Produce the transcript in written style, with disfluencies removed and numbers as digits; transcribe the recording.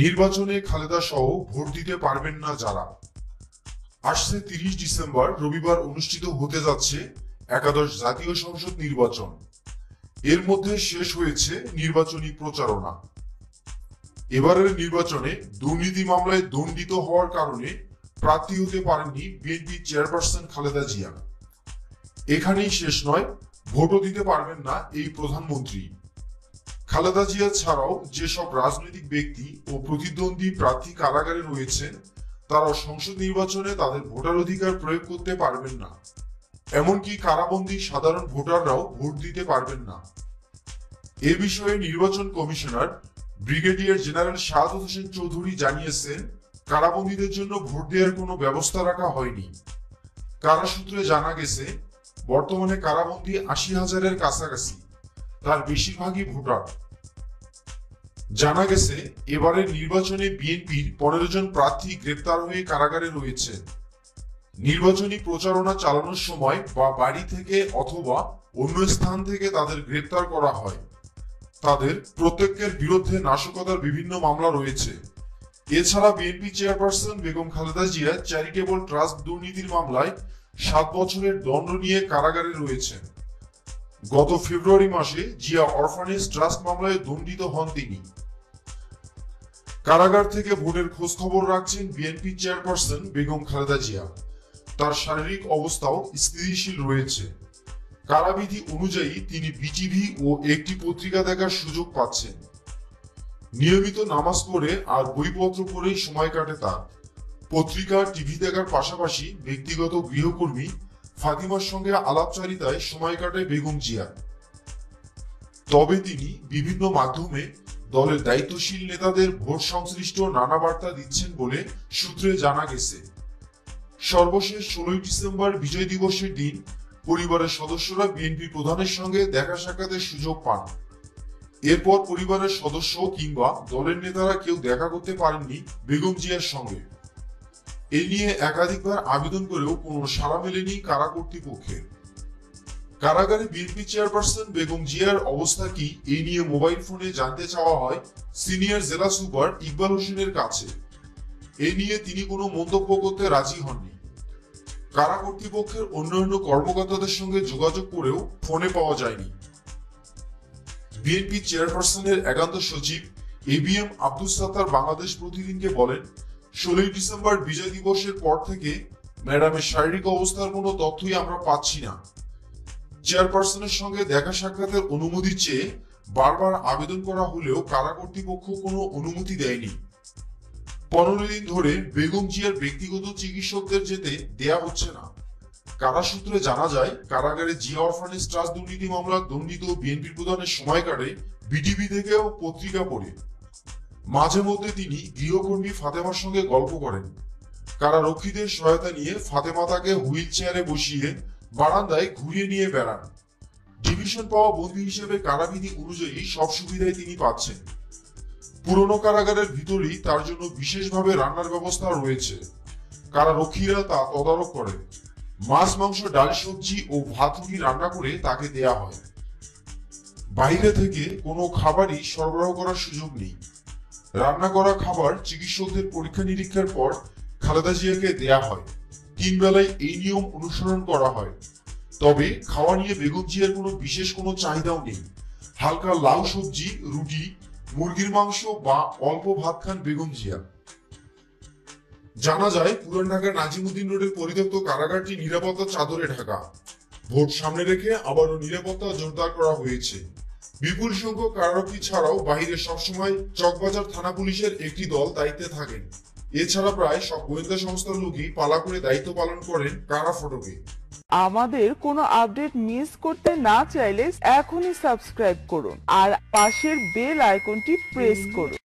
নির্বাচনে খালেদা সহ ভোট দিতে পারবেন না যারা। আসছে 30 ডিসেম্বর রবিবার অনুষ্ঠিত হতে যাচ্ছে একাদশ জাতীয় সংসদ নির্বাচন। এর মধ্যে শেষ হয়েছে নির্বাচনী প্রচারণা। এবারের নির্বাচনে দুর্নীতি মামলায় দণ্ডিত হওয়ার কারণে প্রার্থী হতে পারেননি বিএনপি চেয়ারপারসন খালেদা জিয়া। এখানেই শেষ নয়, ভোটও দিতে পারবেন না এই প্রধানমন্ত্রী। খালেদা জিয়া ছাড়াও যেসব রাজনৈতিক ব্যক্তি ও প্রতিদ্বন্দ্বী প্রার্থী কারাগারে রয়েছেন তারা সংসদ নির্বাচনে তাদের ভোটার অধিকার প্রয়োগ করতে পারবেন না। এমনকি কারাবন্দী সাধারণ ভোটাররাও ভোট দিতে পারবেন না। এ বিষয়ে নির্বাচন commissioner brigadier general Shahadat Hossain Chowdhury জানিয়েছেন, কারাবন্দীদের জন্য ভোট দেওয়ার কোনো ব্যবস্থা রাখা হয়নি। কারা সূত্রে জানা গেছে, বর্তমানে কারাবন্দী 80,000-এর কাছাকাছি, তার বেশিরভাগই ভোটার। জানা গেছে, এবারের নির্বাচনে বিএনপির 15 জন প্রার্থী গ্রেপ্তার হয়ে কারাগারে রয়েছেন। নির্বাচনী প্রচারণা চালানোর সময় বা বাড়ি থেকে অথবা অন্য স্থান থেকে তাদের গ্রেপ্তার করা হয়। তাদের প্রত্যেকের বিরুদ্ধে নাশকতার বিভিন্ন মামলা রয়েছে। এছাড়া BNP chairperson Begum Khaleda Zia charitable trust দুর্নীতির মামলায় 7 বছরের দণ্ড নিয়ে কারাগারে রয়েছেন। গত ফেব্রুয়ারি মাসে জিয়া অরফানেজ ট্রাস্ট মামলায় দণ্ডিত হন তিনি। কারাগার থেকে ভোটের খোঁজ খবর রাখছেন বিএনপি চেয়ারপারসন বেগম খালেদা জিয়া। তার শারীরিক অবস্থাও স্থিতিশীল রয়েছে। কারাবিধি অনুযায়ী তিনি বিটিভি ও একটি পত্রিকা দেখার সুযোগ পাচ্ছেন। নিয়মিত নামাজ পড়ে আর বইপত্র পড়েই সময় কাটে তার। পত্রিকা টিভি দেখার পাশাপাশি ব্যক্তিগত গৃহকর্মী ফাতিমার সঙ্গে আলাপচারিতায় সময় কাটে বেগম জিয়া। তবে তিনি বিভিন্ন মাধ্যমে দলের দায়িত্বশীল নেতাদের ভোট সংশ্লিষ্ট নানা বার্তা দিচ্ছেন বলে সূত্রে জানা গেছে। সর্বশেষ 16 ডিসেম্বর বিজয় দিবসের দিন পরিবারের সদস্যরা বিএনপি প্রধানের সঙ্গে দেখা সাক্ষাতের সুযোগ পান। এরপর পরিবারের সদস্য কিংবা দলের নেতারা কেউ দেখা করতে পারেননি বেগম জিয়ার সঙ্গে। এ নিয়ে একাধিকবার আবেদন করেও কোনো সাড়া মেলেনি কারা কর্তৃপক্ষের। কারাগারে বিএনপি চেয়ারপারসন বেগম জিয়ার অবস্থা কি, এই নিয়ে মোবাইল ফোনে জানতে চাওয়া হয় সিনিয়র জেলা সুপার ইকবাল হোসেনের কাছে। এ নিয়ে তিনি কোনো মন্তব্য করতে রাজি হননি। কারা কর্তৃপক্ষের অন্যান্য কর্মকর্তাদের সঙ্গে যোগাযোগ করেও ফোনে পাওয়া যায়নি। বিএনপি চেয়ারপারসনের একান্ত সচিব এবিএম আব্দুস সাত্তার বাংলাদেশ প্রতিদিনকে বলেন, 16 ডিসেম্বর বিজয় দিবসের পর থেকে ম্যাডামের শারীরিক অবস্থার কোনো তথ্যই আমরা পাচ্ছি না। চেয়ারপারসনের সঙ্গে দেখা সাক্ষাতের অনুমতি চেয়ে বারবার আবেদন করা হলেও কারা কর্তৃপক্ষ কোনো অনুমতি দেয়নি। 15 দিন ধরে বেগম জিয়ার ব্যক্তিগত চিকিৎসকদের যেতে দেয়া হচ্ছে না। কারা সূত্রে জানা যায়, কারাগারে জিয়া অরফানেজ ট্রাস্ট দুর্নীতি মামলা দণ্ডিত বিএনপি প্রধানের সময় কাটে বিটিভি থেকেও পত্রিকা পড়ে। মাঝে মধ্যে তিনি গৃহকর্মী ফাতেমার সঙ্গে গল্প করেন। কারারক্ষীদের সহায়তা নিয়ে ফাতেমা তাকে হুইল চেয়ারে বসিয়ে বারান্দায় ঘুরিয়ে নিয়ে বেড়ান। ডিভিশন পাওয়া বন্দী হিসেবে কারাবিধি অনুযায়ী সব সুবিধাই তিনি পাচ্ছেন। পুরনো কারাগারের ভিতরেই তার জন্য বিশেষভাবে রান্নার ব্যবস্থা রয়েছে। কারারক্ষীরা তা তদারক করেন। মাছ, মাংস, ডাল, সবজি ও ভাত রুটি রান্না করে তাকে দেয়া হয়। বাইরে থেকে কোনো খাবারই সরবরাহ করার সুযোগ নেই। রান্না করা খাবার চিকিৎসকদের পরীক্ষা নিরীক্ষার পর খালেদা জিয়াকে দেয়া হয়। 3 বেলায় এই নিয়ম অনুসরণ করা হয়। তবে খাওয়া নিয়ে বেগম জিয়ার কোনো বিশেষ কোনো চাহিদাও নেই। হালকা লাউ সবজি, রুটি, মুরগির মাংস বা অল্প ভাত খান বেগম জিয়া। জানা যায়, পুরান ঢাকার নাজিমুদ্দিন রোডের পরিত্যক্ত কারাগারটি নিরাপত্তার চাদরে ঢাকা। ভোট সামনে রেখে আবারও নিরাপত্তা জোরদার করা হয়েছে। বিপুল সংখ্যক কারারক্ষী ছাড়াও বাহিরে সবসময় চকবাজার থানা পুলিশের একটি দল দায়িত্বে থাকেন। এছাড়া প্রায় সব গোয়েন্দা সংস্থার লোকই পালা করে দায়িত্ব পালন করেন কারা ফটকে। আমাদের কোনো আপডেট মিস করতে না চাইলে এখনই সাবস্ক্রাইব করুন আর পাশের বেল আইকনটি প্রেস করুন।